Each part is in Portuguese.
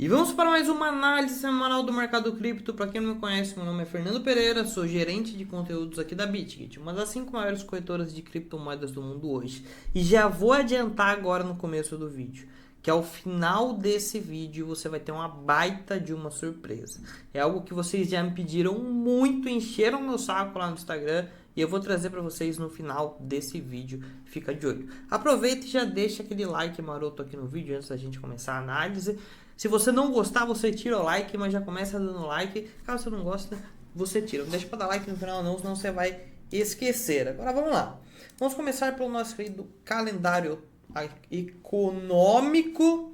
E vamos para mais uma análise semanal do mercado cripto. Para quem não me conhece, meu nome é Fernando Pereira, sou gerente de conteúdos aqui da BitGet, uma das 5 maiores corretoras de criptomoedas do mundo hoje. E já vou adiantar agora no começo do vídeo, que ao final desse vídeo você vai ter uma baita de uma surpresa. É algo que vocês já me pediram muito, encheram meu saco lá no Instagram, e eu vou trazer para vocês no final desse vídeo. Fica de olho. Aproveita e já deixa aquele like maroto aqui no vídeo antes da gente começar a análise. Se você não gostar, você tira o like, mas já começa dando like. Caso você não gosta, você tira. Não deixa para dar like no final não, senão você vai esquecer. Agora vamos lá. Vamos começar pelo nosso querido calendário econômico.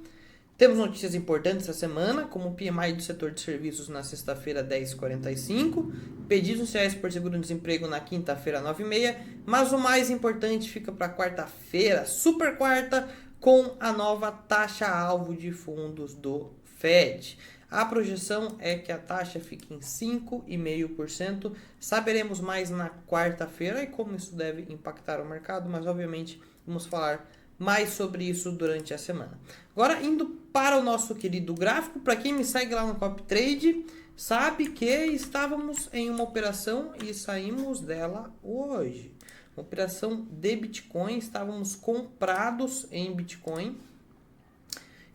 Temos notícias importantes essa semana, como o PMI do setor de serviços na sexta-feira, 10,45, pedidos iniciais por seguro-desemprego na quinta-feira, 9,6, mas o mais importante fica para quarta-feira, super quarta, com a nova taxa-alvo de fundos do Fed. A projeção é que a taxa fique em 5,5%. Saberemos mais na quarta-feira e como isso deve impactar o mercado, mas obviamente vamos falar mais sobre isso durante a semana. Agora, indo para o nosso querido gráfico, para quem me segue lá no CopyTrade, sabe que estávamos em uma operação e saímos dela hoje. Uma operação de Bitcoin, estávamos comprados em Bitcoin.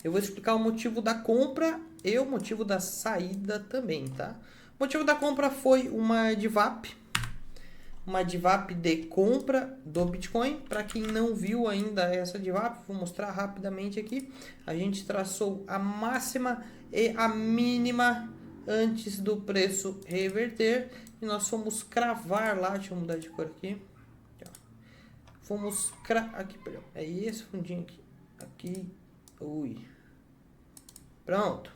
Eu vou explicar o motivo da compra e o motivo da saída também, tá? O motivo da compra foi uma DVAP de compra do Bitcoin. Para quem não viu ainda essa DVAP, vou mostrar rapidamente aqui. A gente traçou a máxima e a mínima antes do preço reverter. E nós fomos cravar lá, deixa eu mudar de cor aqui. Fomos aqui, perdão. É esse fundinho aqui. Aqui. Ui. Pronto.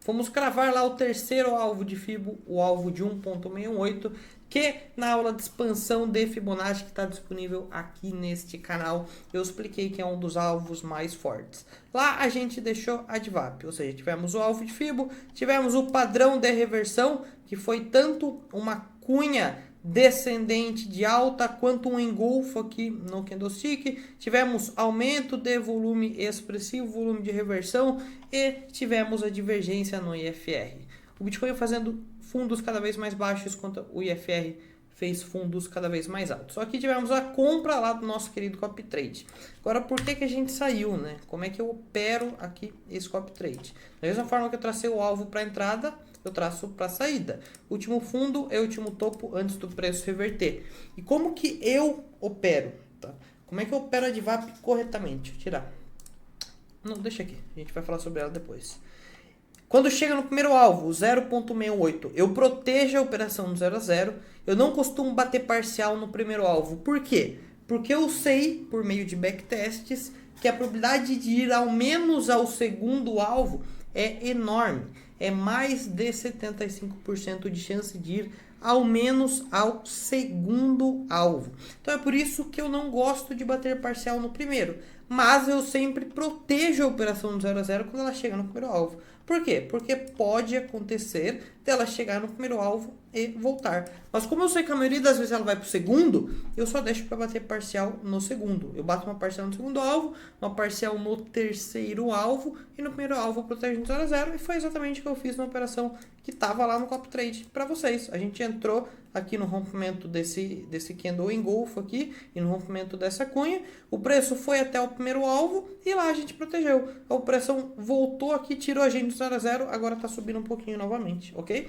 Fomos cravar lá o terceiro alvo de Fibo, o alvo de 1,68, que na aula de expansão de Fibonacci que está disponível aqui neste canal, eu expliquei que é um dos alvos mais fortes. Lá a gente deixou a DVAP, ou seja, tivemos o alvo de Fibo, tivemos o padrão de reversão, que foi tanto uma cunha descendente de alta quanto um engolfo aqui no candlestick. Tivemos aumento de volume expressivo, volume de reversão, e tivemos a divergência no IFR. O Bitcoin fazendo fundos cada vez mais baixos, enquanto o IFR fez fundos cada vez mais altos. Só que tivemos a compra lá do nosso querido CopyTrade. Agora, por que a gente saiu, né? Como é que eu opero aqui esse CopyTrade? Da mesma forma que eu tracei o alvo para entrada, eu traço para saída. Último fundo é o último topo antes do preço reverter. E como que eu opero? Tá? Como é que eu opero a DVAP corretamente? Deixa eu tirar. Não, deixa aqui. A gente vai falar sobre ela depois. Quando chega no primeiro alvo, 0,68, eu protejo a operação no 0 a 0. Eu não costumo bater parcial no primeiro alvo. Por quê? Porque eu sei, por meio de backtests, que a probabilidade de ir ao menos ao segundo alvo é enorme. É mais de 75% de chance de ir ao menos ao segundo alvo. Então é por isso que eu não gosto de bater parcial no primeiro. Mas eu sempre protejo a operação no 0 a 0 quando ela chega no primeiro alvo. Por quê? Porque pode acontecer dela chegar no primeiro alvo e voltar. Mas como eu sei que a maioria das vezes ela vai para o segundo, eu só deixo para bater parcial no segundo. Eu bato uma parcial no segundo alvo, uma parcial no terceiro alvo, e no primeiro alvo eu protejo no 0 a 0. E foi exatamente o que eu fiz na operação que estava lá no CopyTrade para vocês. A gente entrou aqui no rompimento desse candle engolfo aqui e no rompimento dessa cunha. O preço foi até o primeiro alvo e lá a gente protegeu. A operação voltou aqui, tirou a gente do 0 a 0, agora está subindo um pouquinho novamente, ok?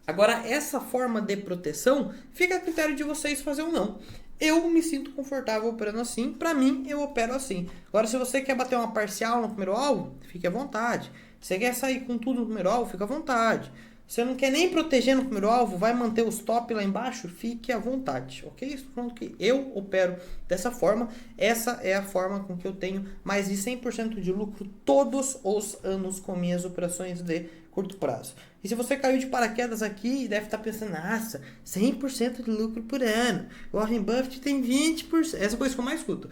Agora, essa forma de proteção fica a critério de vocês fazer ou não. Eu me sinto confortável operando assim. Para mim, eu opero assim. Agora, se você quer bater uma parcial no primeiro alvo, fique à vontade. Se você quer sair com tudo no primeiro alvo, fique à vontade. Se você não quer nem proteger no primeiro alvo, vai manter os top lá embaixo, fique à vontade, ok? Estou falando que eu opero dessa forma. Essa é a forma com que eu tenho mais de 100% de lucro todos os anos com minhas operações de curto prazo. E se você caiu de paraquedas aqui e deve estar pensando, nossa, 100% de lucro por ano. Warren Buffett tem 20%. Essa coisa que eu mais escuto.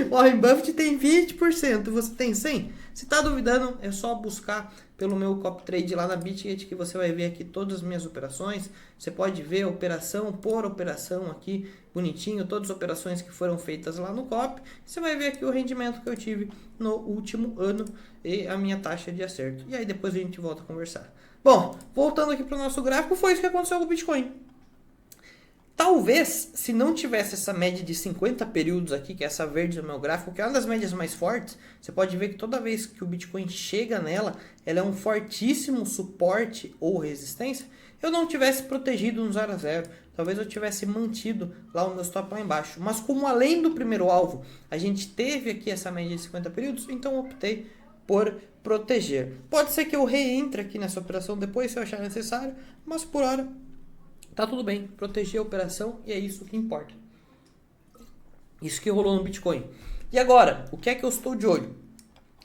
Warren Buffett tem 20%, você tem 100%? Se está duvidando, é só buscar pelo meu copy trade lá na Bitget, que você vai ver aqui todas as minhas operações. Você pode ver operação por operação aqui, bonitinho, todas as operações que foram feitas lá no copy. Você vai ver aqui o rendimento que eu tive no último ano e a minha taxa de acerto. E aí depois a gente volta a conversar. Bom, voltando aqui para o nosso gráfico, foi isso que aconteceu com o Bitcoin. Talvez, se não tivesse essa média de 50 períodos aqui, que é essa verde no meu gráfico, que é uma das médias mais fortes, você pode ver que toda vez que o Bitcoin chega nela, ela é um fortíssimo suporte ou resistência, eu não tivesse protegido no 0 a 0. Talvez eu tivesse mantido lá o meu stop lá embaixo. Mas como além do primeiro alvo, a gente teve aqui essa média de 50 períodos, então eu optei por proteger. Pode ser que eu reentre aqui nessa operação depois, se eu achar necessário, mas por hora tá tudo bem, proteger a operação e é isso que importa. Isso que rolou no Bitcoin. E agora, o que é que eu estou de olho?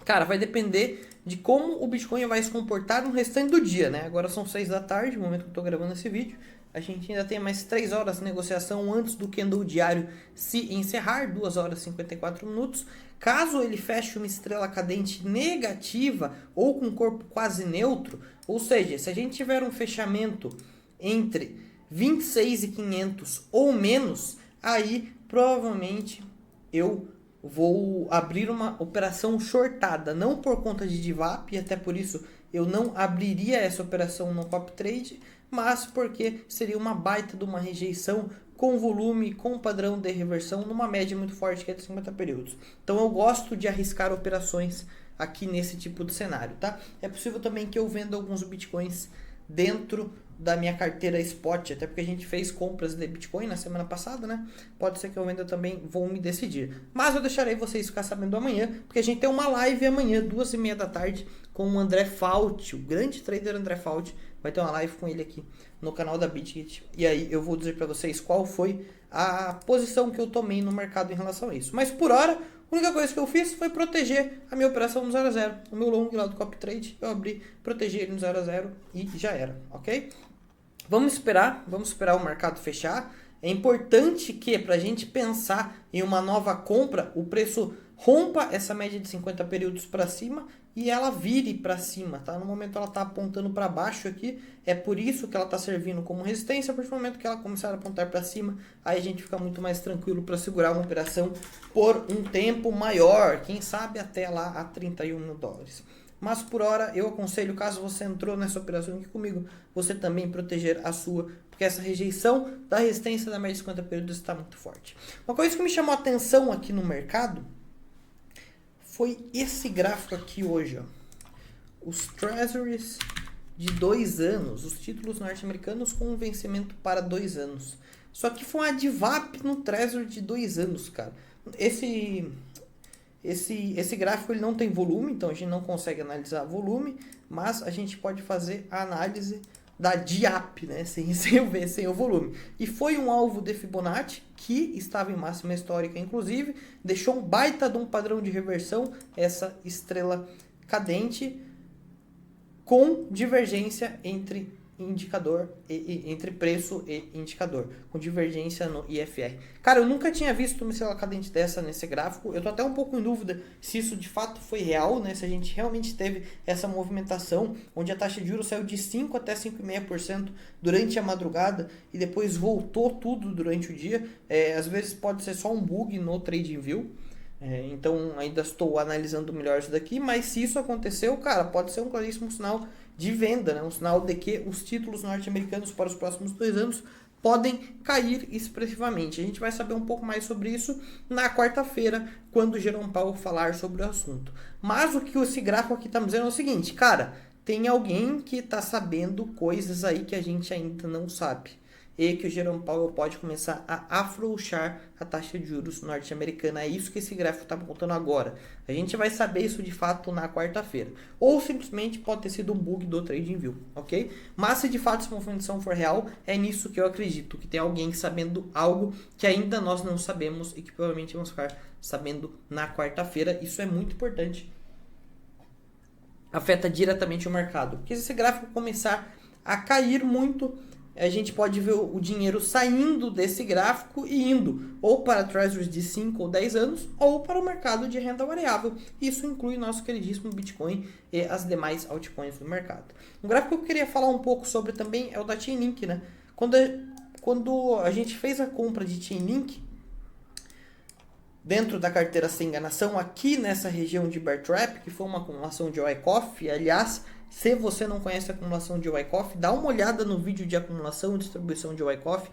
Cara, vai depender de como o Bitcoin vai se comportar no restante do dia, né? Agora são 6 da tarde, no momento que eu estou gravando esse vídeo. A gente ainda tem mais 3 horas de negociação antes do candle diário se encerrar, 2 horas e 54 minutos. Caso ele feche uma estrela cadente negativa ou com corpo quase neutro, ou seja, se a gente tiver um fechamento entre 26.500 ou menos, aí provavelmente eu vou abrir uma operação shortada, não por conta de DVAP, e até por isso eu não abriria essa operação no copy trade, mas porque seria uma baita de uma rejeição com volume, com padrão de reversão, numa média muito forte que é de 50 períodos. Então eu gosto de arriscar operações aqui nesse tipo de cenário, tá? É possível também que eu venda alguns bitcoins dentro da minha carteira spot, até porque a gente fez compras de Bitcoin na semana passada, né? Pode ser que eu venda também, vou me decidir. Mas eu deixarei vocês ficar sabendo amanhã, porque a gente tem uma live amanhã, 2h30 da tarde, com o André Fauci, o grande trader André Fauci. Vai ter uma live com ele aqui no canal da Bitget. E aí eu vou dizer para vocês qual foi a posição que eu tomei no mercado em relação a isso. Mas por hora, a única coisa que eu fiz foi proteger a minha operação no 0 a 0. O meu long lá do copy trade, eu abri, protegi ele no 0 a 0 e já era, ok? Vamos esperar o mercado fechar. É importante que, para a gente pensar em uma nova compra, o preço rompa essa média de 50 períodos para cima e ela vire para cima, tá? No momento ela está apontando para baixo aqui, é por isso que ela está servindo como resistência. A partir do momento que ela começar a apontar para cima, aí a gente fica muito mais tranquilo para segurar uma operação por um tempo maior, quem sabe até lá a 31 mil dólares. Mas por hora eu aconselho, caso você entrou nessa operação aqui comigo, você também proteger a sua, porque essa rejeição da resistência da média de 50 períodos está muito forte. Uma coisa que me chamou a atenção aqui no mercado foi esse gráfico aqui hoje, ó. Os Treasuries de 2 anos, os títulos norte-americanos com vencimento para 2 anos. Só que foi uma DVAP no Treasury de 2 anos, cara. Esse gráfico ele não tem volume, então a gente não consegue analisar volume, mas a gente pode fazer a análise da DIAP, né? sem o volume. E foi um alvo de Fibonacci, que estava em máxima histórica, inclusive, deixou um baita de um padrão de reversão, essa estrela cadente, com divergência entre indicador entre preço e indicador, com divergência no IFR. Cara, eu nunca tinha visto uma estrela cadente dessa nesse gráfico. Eu tô até um pouco em dúvida se isso de fato foi real, né? Se a gente realmente teve essa movimentação, onde a taxa de juros saiu de 5 até 5,5% durante a madrugada e depois voltou tudo durante o dia. Às vezes pode ser só um bug no TradingView. Então ainda estou analisando melhor isso daqui, mas se isso aconteceu, cara, pode ser um claríssimo sinal de venda, né? Um sinal de que os títulos norte-americanos para os próximos 2 anos podem cair expressivamente. A gente vai saber um pouco mais sobre isso na quarta-feira, quando o Jerome Powell falar sobre o assunto. Mas o que esse gráfico aqui está me dizendo é o seguinte, cara, tem alguém que está sabendo coisas aí que a gente ainda não sabe. E que o Jerome Powell pode começar a afrouxar a taxa de juros norte-americana. É isso que esse gráfico está apontando agora. A gente vai saber isso de fato na quarta-feira. Ou simplesmente pode ter sido um bug do TradingView, ok? Mas se de fato essa movimentação for real, é nisso que eu acredito. Que tem alguém sabendo algo que ainda nós não sabemos e que provavelmente vamos ficar sabendo na quarta-feira. Isso é muito importante. Afeta diretamente o mercado. Porque se esse gráfico começar a cair muito, a gente pode ver o dinheiro saindo desse gráfico e indo ou para treasuries de 5 ou 10 anos ou para o mercado de renda variável. Isso inclui nosso queridíssimo Bitcoin e as demais altcoins do mercado. Um gráfico que eu queria falar um pouco sobre também é o da Chainlink, né? Quando a gente fez a compra de Chainlink dentro da carteira sem enganação, aqui nessa região de Bear Trap, que foi uma acumulação de Wyckoff, aliás, se você não conhece a acumulação de Wyckoff, dá uma olhada no vídeo de acumulação e distribuição de Wyckoff.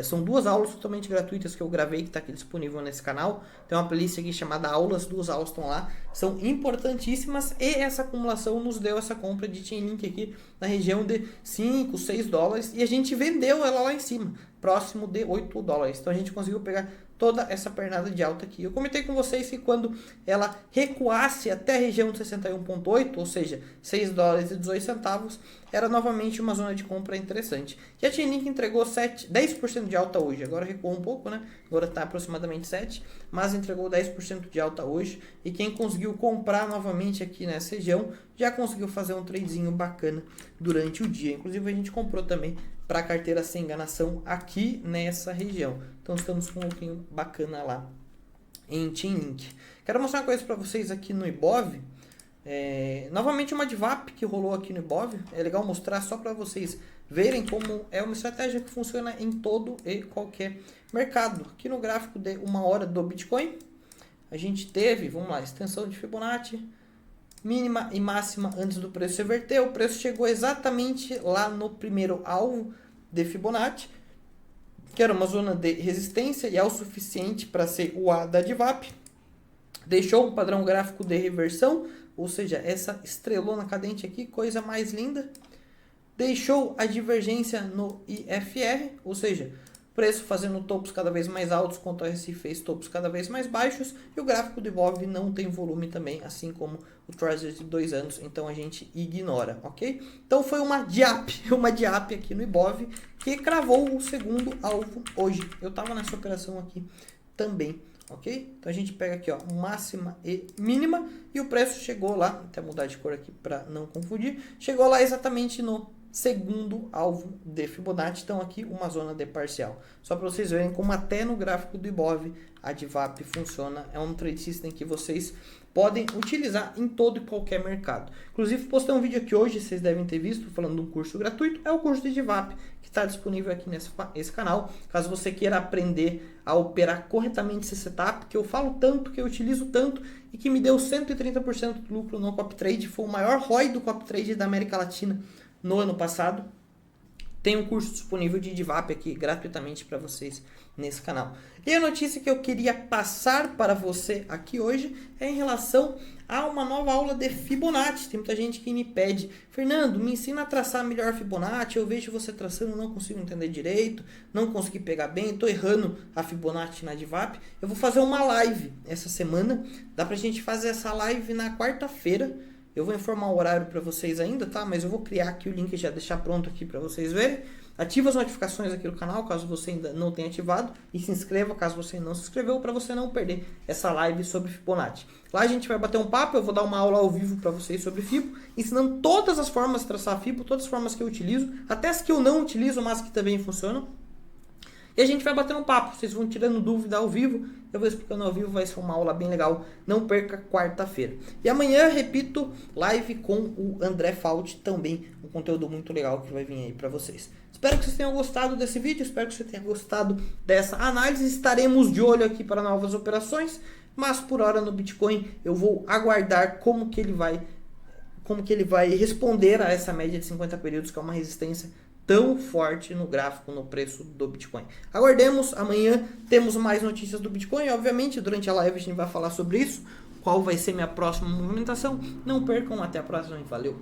São 2 aulas totalmente gratuitas que eu gravei, que está aqui disponível nesse canal. Tem uma playlist aqui chamada Aulas, 2 aulas estão lá. São importantíssimas e essa acumulação nos deu essa compra de Chainlink aqui na região de 5, 6 dólares. E a gente vendeu ela lá em cima, próximo de 8 dólares. Então a gente conseguiu pegar toda essa pernada de alta aqui. Eu comentei com vocês que quando ela recuasse até a região de 61,8, ou seja, 6 dólares e 18 centavos, era novamente uma zona de compra interessante. E a Chainlink entregou 10% de alta hoje. Agora recuou um pouco, né? Agora está aproximadamente 7%, mas entregou 10% de alta hoje. E quem conseguiu comprar novamente aqui nessa região, já conseguiu fazer um tradezinho bacana durante o dia. Inclusive a gente comprou também para a carteira sem enganação aqui nessa região. Então estamos com um pouquinho bacana lá em Chainlink. Quero mostrar uma coisa para vocês aqui no Ibov. Novamente uma DVAP que rolou aqui no Ibov. É legal mostrar só para vocês verem como é uma estratégia que funciona em todo e qualquer mercado. Aqui no gráfico de 1 hora do Bitcoin, a gente teve, vamos lá, extensão de Fibonacci, mínima e máxima antes do preço reverter. O preço chegou exatamente lá no primeiro alvo de Fibonacci, que era uma zona de resistência e é o suficiente para ser o A da DVAP. Deixou um padrão gráfico de reversão, ou seja, essa estrelona cadente aqui, coisa mais linda. Deixou a divergência no IFR, ou seja, preço fazendo topos cada vez mais altos, enquanto o RSI fez topos cada vez mais baixos, e o gráfico do Ibov não tem volume também, assim como o Treasury de 2 anos, então a gente ignora, ok? Então foi uma DIAP aqui no Ibov, que cravou o segundo alvo hoje. Eu estava nessa operação aqui também, ok? Então a gente pega aqui, ó, máxima e mínima, e o preço chegou lá, até mudar de cor aqui para não confundir, chegou lá exatamente no segundo alvo de Fibonacci. Então aqui uma zona de parcial, só para vocês verem como até no gráfico do Ibov a DVAP funciona. É um trade system que vocês podem utilizar em todo e qualquer mercado. Inclusive postei um vídeo aqui hoje, vocês devem ter visto, falando de um curso gratuito, é o curso de DVAP, que está disponível aqui nesse canal, caso você queira aprender a operar corretamente esse setup, que eu falo tanto, que eu utilizo tanto, e que me deu 130% de lucro no Copy Trade. Foi o maior ROI do Copy Trade da América Latina no ano passado. Tem um curso disponível de DVAP aqui gratuitamente para vocês nesse canal. E a notícia que eu queria passar para você aqui hoje é em relação a uma nova aula de Fibonacci. Tem muita gente que me pede: Fernando, me ensina a traçar melhor Fibonacci. Eu vejo você traçando, não consigo entender direito, não consegui pegar bem, estou errando a Fibonacci na DVAP. Eu vou fazer uma live essa semana. Dá para a gente fazer essa live na quarta-feira. Eu vou informar o horário para vocês ainda, tá? Mas eu vou criar aqui o link e já deixar pronto aqui para vocês verem. Ativa as notificações aqui do canal, caso você ainda não tenha ativado. E se inscreva, caso você não se inscreveu, para você não perder essa live sobre Fibonacci. Lá a gente vai bater um papo, eu vou dar uma aula ao vivo para vocês sobre Fibo, ensinando todas as formas de traçar Fibo, todas as formas que eu utilizo, até as que eu não utilizo, mas que também funcionam. E a gente vai bater um papo, vocês vão tirando dúvida ao vivo, eu vou explicando ao vivo, vai ser uma aula bem legal, não perca quarta-feira. E amanhã, repito, live com o André Fault, também um conteúdo muito legal que vai vir aí para vocês. Espero que vocês tenham gostado desse vídeo, espero que você tenha gostado dessa análise, estaremos de olho aqui para novas operações, mas por hora no Bitcoin eu vou aguardar como que ele vai responder a essa média de 50 períodos, que é uma resistência tão forte no gráfico, no preço do Bitcoin. Aguardemos, amanhã temos mais notícias do Bitcoin, obviamente durante a live a gente vai falar sobre isso, qual vai ser minha próxima movimentação. Não percam, até a próxima e valeu!